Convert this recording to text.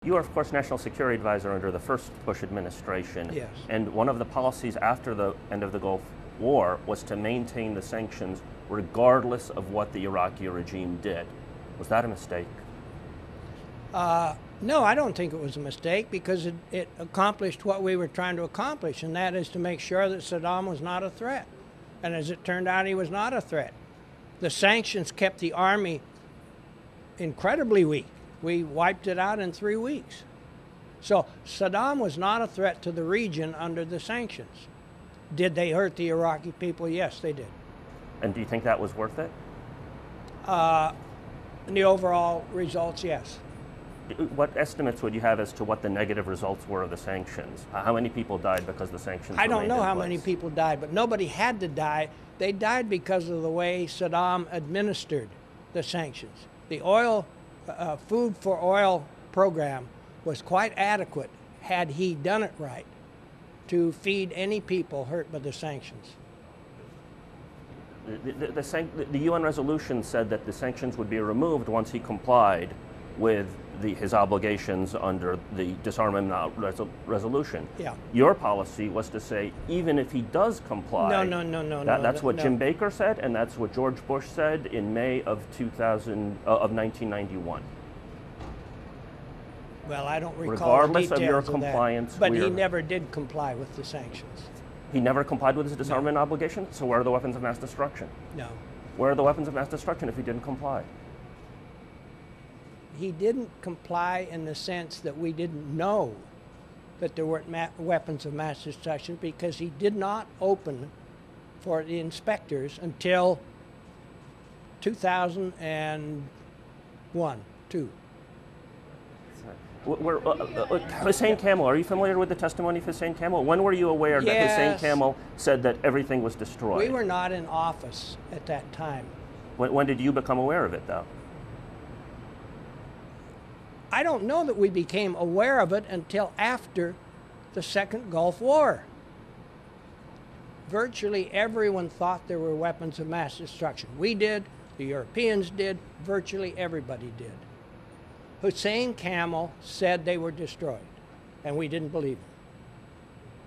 You were, of course, National Security Advisor under the first Bush administration. Yes. And one of the policies after the end of the Gulf War was to maintain the sanctions regardless of what the Iraqi regime did. Was that a mistake? No, I don't think it was a mistake because it accomplished what we were trying to accomplish, and that is to make sure that Saddam was not a threat. And as it turned out, he was not a threat. The sanctions kept the army incredibly weak. We wiped it out in 3 weeks. So Saddam was not a threat to the region under the sanctions. Did they hurt the Iraqi people? Yes, they did. And do you think that was worth it? In the overall results, yes. What estimates would you have as to what the negative results were of the sanctions? How many people died because the sanctions I don't know how place? many people died, but nobody had to die. They died because of the way Saddam administered the sanctions. The oil, food for oil program was quite adequate, had he done it right, to feed any people hurt by the sanctions. The UN resolution said that the sanctions would be removed once he complied with his obligations under the disarmament resolution. Yeah. Your policy was to say, even if he does comply. No. That's what Jim Baker said, and that's what George Bush said in May of 1991. Well, I don't recall Regardless the of your details compliance, that, but he never did comply with the sanctions. He never complied with his disarmament obligation? So where are the weapons of mass destruction? No. Where are the weapons of mass destruction if he didn't comply? He didn't comply in the sense that we didn't know that there weren't weapons of mass destruction because he did not open for the inspectors until 2001, 2. Hussein Kamel, are you familiar with the testimony of Hussein Kamel? When were you aware that Hussein Kamel said that everything was destroyed? We were not in office at that time. When did you become aware of it, though? I don't know that we became aware of it until after the Second Gulf War. Virtually everyone thought there were weapons of mass destruction. We did, the Europeans did, virtually everybody did. Hussein Kamel said they were destroyed, and we didn't believe him.